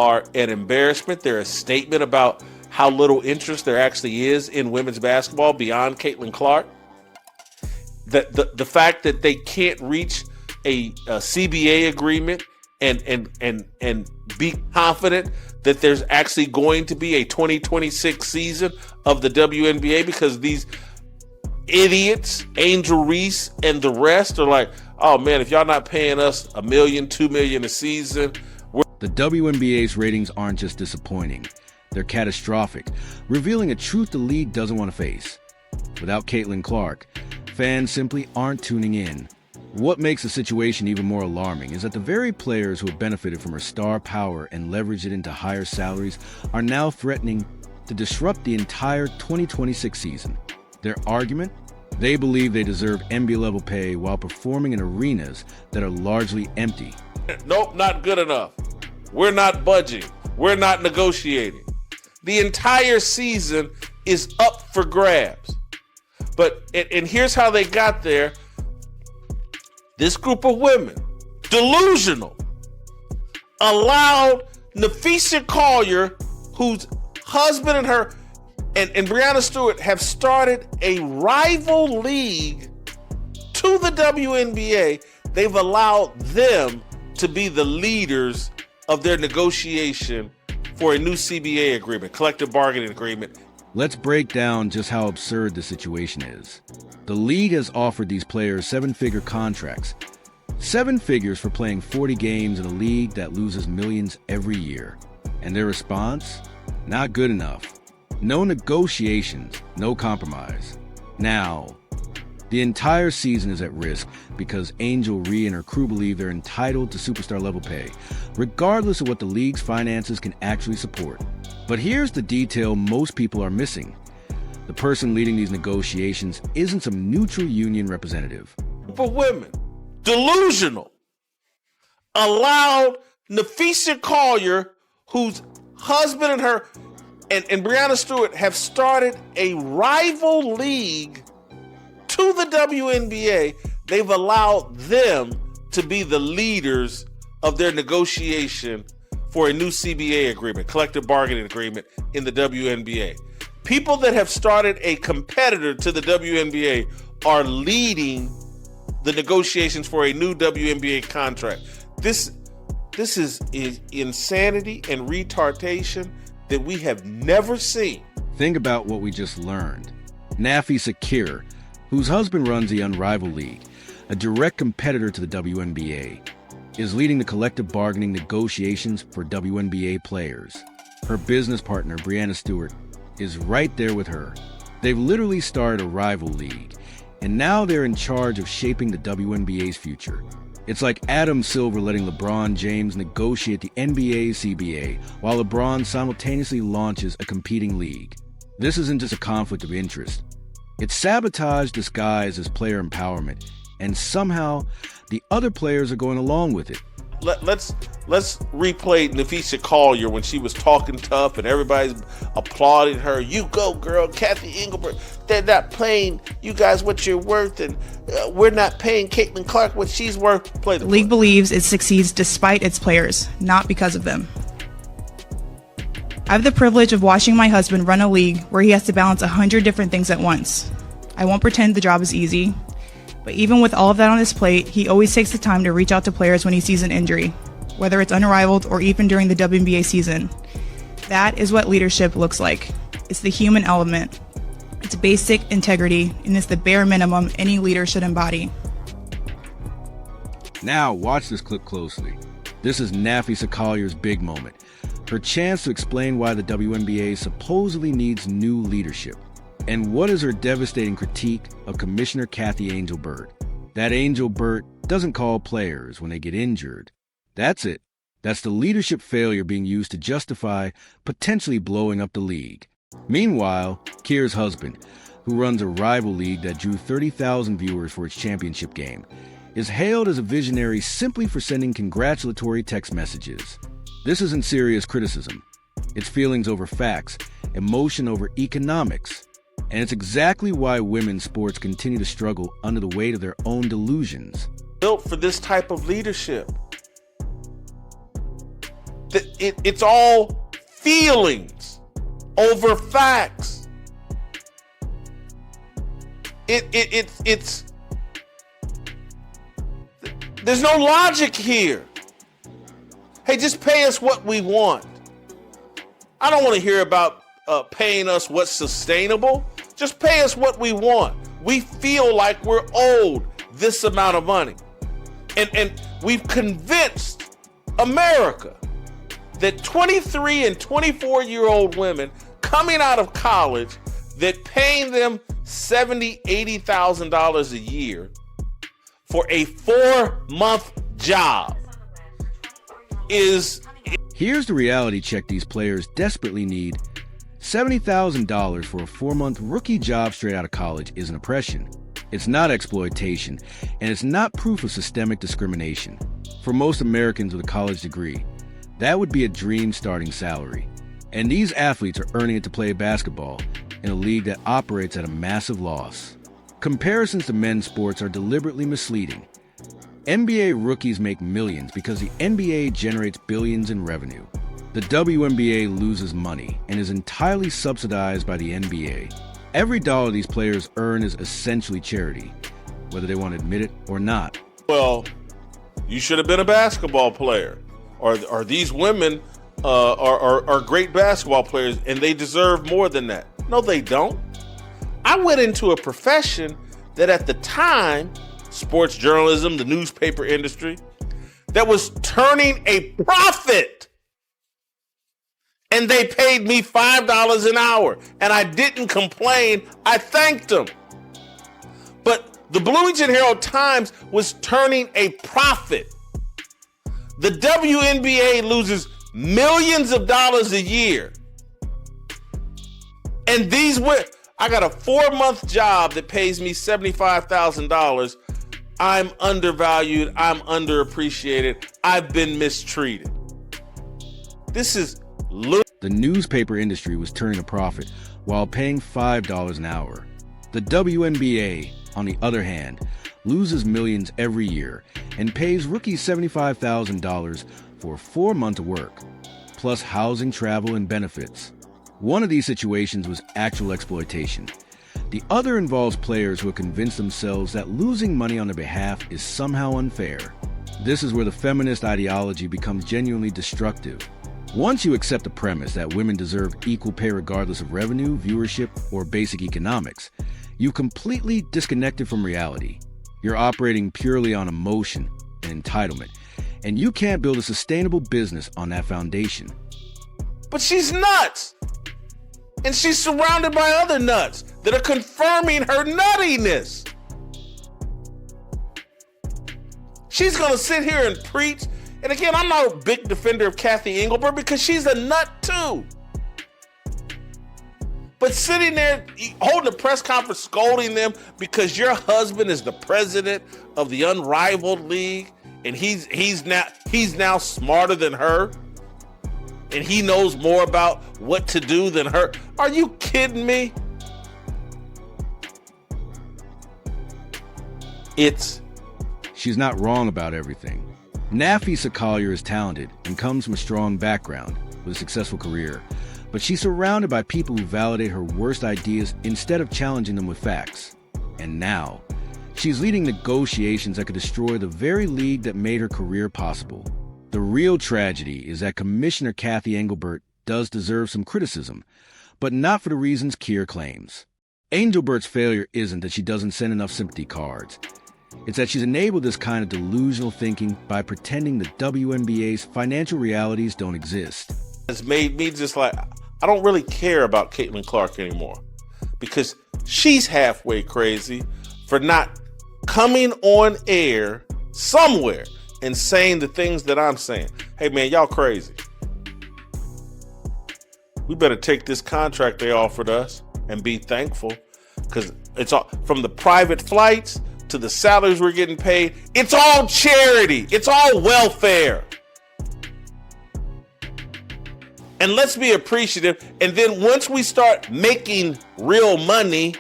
are an embarrassment. They're a statement about how little interest there actually is in women's basketball beyond Caitlin Clark. The fact that they can't reach a CBA agreement and be confident that there's actually going to be a 2026 season of the WNBA because these idiots, Angel Reese and the rest are like, oh man, if y'all not paying us $1 million, $2 million a season. The WNBA's ratings aren't just disappointing. They're catastrophic, revealing a truth the league doesn't want to face. Without Caitlin Clark, fans simply aren't tuning in. What makes the situation even more alarming is that the very players who have benefited from her star power and leveraged it into higher salaries are now threatening to disrupt the entire 2026 season. Their argument? They believe they deserve NBA-level pay while performing in arenas that are largely empty. Nope, not good enough. We're not budging. We're not negotiating. The entire season is up for grabs. And here's how they got there. This group of women, delusional, allowed Nafisa Collier, whose husband and her and Breanna Stewart have started a rival league to the WNBA. They've allowed them to be the leaders of their negotiation for a new CBA agreement, collective bargaining agreement. Let's break down just how absurd the situation is. The league has offered these players 7-figure contracts. 7 figures for playing 40 games in a league that loses millions every year. And their response? Not good enough. No negotiations, no compromise. Now, the entire season is at risk because Angel Reese and her crew believe they're entitled to superstar-level pay, regardless of what the league's finances can actually support. But here's the detail most people are missing. The person leading these negotiations isn't some neutral union representative. For women, delusional, allowed Nafisa Collier, whose husband and her and Breanna Stewart have started a rival league to the WNBA. They've allowed them to be the leaders of their negotiation for a new CBA agreement, collective bargaining agreement in the WNBA. People that have started a competitor to the WNBA are leading the negotiations for a new WNBA contract. This is insanity and retardation that we have never seen. Think about what we just learned. Nafisa Collier, whose husband runs the Unrivaled League, a direct competitor to the WNBA, is leading the collective bargaining negotiations for WNBA players. Her business partner, Breanna Stewart, is right there with her. They've literally started a rival league, and now they're in charge of shaping the WNBA's future. It's like Adam Silver letting LeBron James negotiate the NBA's CBA while LeBron simultaneously launches a competing league. This isn't just a conflict of interest. It's sabotage disguised as player empowerment, and somehow the other players are going along with it. Let's replay Nafisa Collier when she was talking tough and everybody's applauding her. You go, girl. Kathy Engelbert, they're not paying you guys what you're worth, and we're not paying Caitlin Clark what she's worth. Play the league believes it succeeds despite its players, not because of them. I have the privilege of watching my husband run a league where he has to balance 100 different things at once. I won't pretend the job is easy, but even with all of that on his plate, he always takes the time to reach out to players when he sees an injury, whether it's unrivaled or even during the WNBA season. That is what leadership looks like. It's the human element. It's basic integrity, and it's the bare minimum any leader should embody. Now, watch this clip closely. This is Nafisa Collier's big moment. Her chance to explain why the WNBA supposedly needs new leadership. And what is her devastating critique of Commissioner Kathy Engelbert? That Engelbert doesn't call players when they get injured. That's it. That's the leadership failure being used to justify potentially blowing up the league. Meanwhile, Collier's husband, who runs a rival league that drew 30,000 viewers for its championship game, is hailed as a visionary simply for sending congratulatory text messages. This isn't serious criticism. It's feelings over facts, emotion over economics. And it's exactly why women's sports continue to struggle under the weight of their own delusions. Built for this type of leadership. It's all feelings over facts. It's there's no logic here. Hey, just pay us what we want. I don't want to hear about paying us what's sustainable. Just pay us what we want. We feel like we're owed this amount of money. And we've convinced America that 23 and 24-year-old women coming out of college, that paying them $70,000, $80,000 a year for a 4-month job is... Here's the reality check these players desperately need. $70,000 for a 4-month rookie job straight out of college isn't oppression. It's not exploitation, and it's not proof of systemic discrimination. For most Americans with a college degree, that would be a dream starting salary. And these athletes are earning it to play basketball in a league that operates at a massive loss. Comparisons to men's sports are deliberately misleading. NBA rookies make millions because the NBA generates billions in revenue. The WNBA loses money and is entirely subsidized by the NBA. Every dollar these players earn is essentially charity, whether they want to admit it or not. Well, you should have been a basketball player. Or these women are great basketball players and they deserve more than that. No, they don't. I went into a profession that at the time, sports journalism, the newspaper industry, that was turning a profit. And they paid me $5 an hour. And I didn't complain. I thanked them. But the Bloomington Herald-Times was turning a profit. The WNBA loses millions of dollars a year. And I got a 4-month job that pays me $75,000. I'm undervalued. I'm underappreciated. I've been mistreated. This is the newspaper industry was turning a profit while paying $5 an hour. The WNBA, on the other hand, loses millions every year and pays rookies $75,000 for 4 months of work, plus housing, travel, and benefits. One of these situations was actual exploitation. The other involves players who have convinced themselves that losing money on their behalf is somehow unfair. This is where the feminist ideology becomes genuinely destructive. Once you accept the premise that women deserve equal pay regardless of revenue, viewership, or basic economics, you completely disconnected from reality. You're operating purely on emotion and entitlement, and you can't build a sustainable business on that foundation. But she's nuts! And she's surrounded by other nuts that are confirming her nuttiness. She's gonna sit here and preach. And again, I'm not a big defender of Kathy Engelbert because she's a nut too. But sitting there holding a press conference scolding them because your husband is the president of the unrivaled league and he's now smarter than her and he knows more about what to do than her. Are you kidding me? She's not wrong about everything. Nafisa Collier is talented and comes from a strong background with a successful career, but she's surrounded by people who validate her worst ideas instead of challenging them with facts. And now, she's leading negotiations that could destroy the very league that made her career possible. The real tragedy is that Commissioner Kathy Engelbert does deserve some criticism, but not for the reasons Keir claims. Engelbert's failure isn't that she doesn't send enough sympathy cards. It's that she's enabled this kind of delusional thinking by pretending the WNBA's financial realities don't exist. It's made me just like, I don't really care about Caitlin Clark anymore because she's halfway crazy for not coming on air somewhere and saying the things that I'm saying. Hey man, y'all crazy. We better take this contract they offered us and be thankful because it's all from the private flights to the salaries we're getting paid. It's all charity. It's all welfare. And let's be appreciative. And then once we start making real money,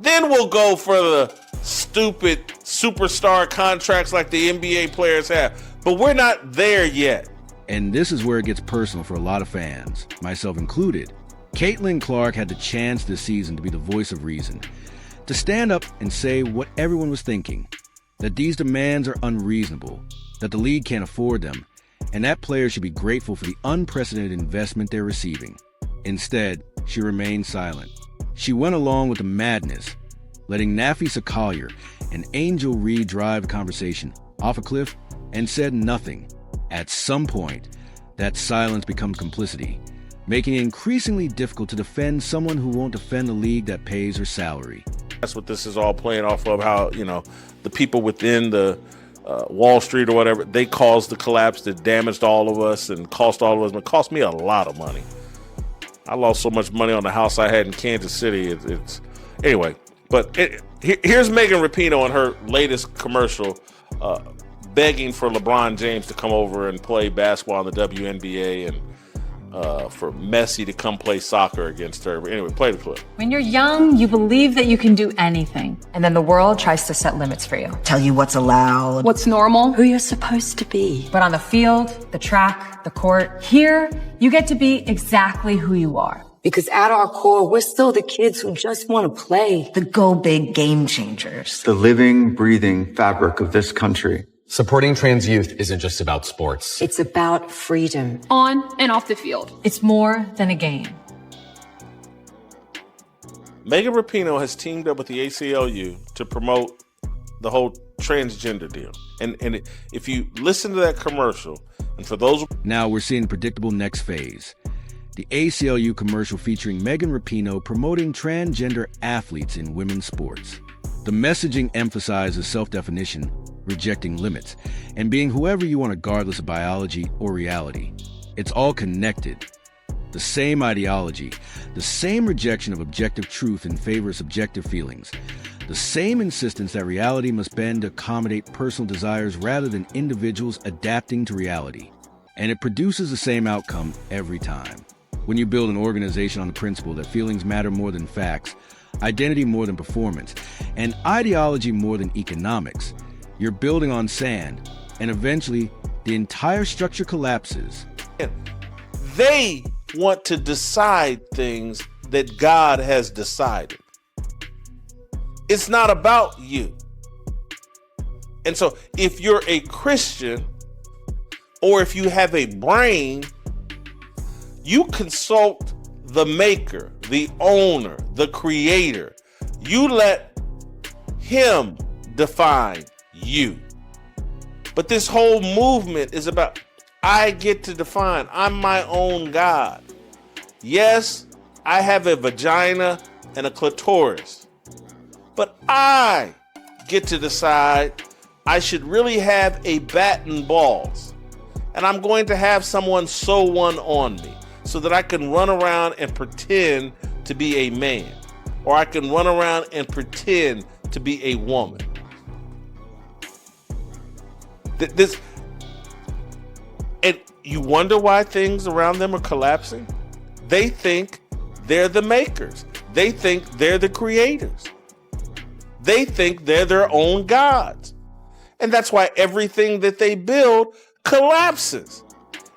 then we'll go for the stupid superstar contracts like the NBA players have. But we're not there yet. And this is where it gets personal for a lot of fans, myself included. Caitlin Clark had the chance this season to be the voice of reason, to stand up and say what everyone was thinking, that these demands are unreasonable, that the league can't afford them, and that players should be grateful for the unprecedented investment they're receiving. Instead, she remained silent. She went along with the madness, letting Nafisa Collier and Angel Reed drive the conversation off a cliff, and said nothing. At some point, that silence becomes complicity, making it increasingly difficult to defend someone who won't defend a league that pays her salary. That's what this is all playing off of, how, the people within the Wall Street or whatever, they caused the collapse that damaged all of us and cost all of us. It cost me a lot of money. I lost so much money on the house I had in Kansas City. Anyway, but here's Megan Rapinoe in her latest commercial begging for LeBron James to come over and play basketball in the WNBA and for Messi to come play soccer against her. But anyway, play the clip. When you're young, you believe that you can do anything. And then the world tries to set limits for you. Tell you what's allowed, What's normal? who you're supposed to be. But on the field, the track, the court, Here, you get to be exactly who you are. Because at our core, we're still the kids who just want to play. The go big game changers. The living, breathing fabric of this country. Supporting trans youth isn't just about sports. It's about freedom. On and off the field. it's more than a game. Megan Rapinoe has teamed up with the ACLU to promote the whole transgender deal. And if you listen to that commercial, and for those... Now we're seeing the predictable next phase. The ACLU commercial featuring Megan Rapinoe promoting transgender athletes in women's sports. The messaging emphasizes self-definition, rejecting limits, and being whoever you want regardless of biology or reality. It's all connected. The same ideology, the same rejection of objective truth in favor of subjective feelings, the same insistence that reality must bend to accommodate personal desires rather than individuals adapting to reality. And it produces the same outcome every time. When you build an organization on the principle that feelings matter more than facts, identity more than performance, and ideology more than economics, you're building on sand, and eventually the entire structure collapses. They want to decide things that God has decided. It's not about you. And so if you're a Christian, or if you have a brain, you consult the maker, the owner, the creator. You let him define you. But this whole movement is about, I get to define. I'm my own God. Yes, I have a vagina and a clitoris, but I get to decide I should really have a bat and balls. And I'm going to have someone sew one on me so that I can run around and pretend to be a man, or I can run around and pretend to be a woman. And you wonder why things around them are collapsing? They think they're the makers. They think they're the creators. They think they're their own gods. And that's why everything that they build collapses.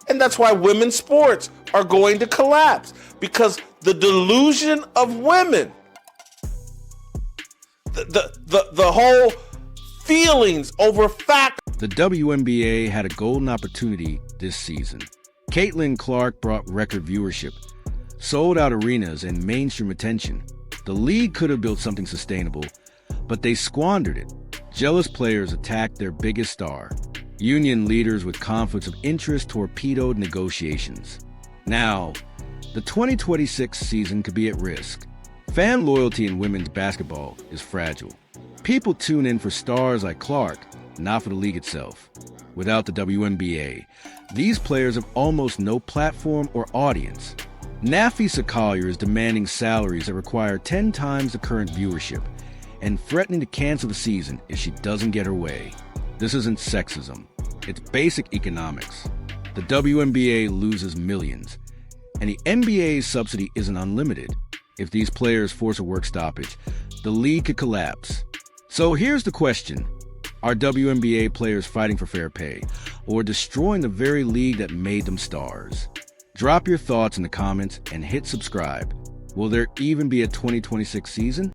And that's why women's sports are going to collapse, because the delusion of women, the whole feelings over fact. The WNBA had a golden opportunity this season. Caitlin Clark brought record viewership, sold out arenas, and mainstream attention. The league could have built something sustainable, but they squandered it. Jealous players attacked their biggest star. Union leaders with conflicts of interest torpedoed negotiations. Now, the 2026 season could be at risk. Fan loyalty in women's basketball is fragile. People tune in for stars like Clark, not for the league itself. Without the WNBA, these players have almost no platform or audience. Nafisa Collier is demanding salaries that require 10 times the current viewership and threatening to cancel the season if she doesn't get her way. This isn't sexism. It's basic economics. The WNBA loses millions, and the NBA's subsidy isn't unlimited. If these players force a work stoppage, the league could collapse. So here's the question. Are WNBA players fighting for fair pay? or destroying the very league that made them stars? Drop your thoughts in the comments and hit subscribe. Will there even be a 2026 season?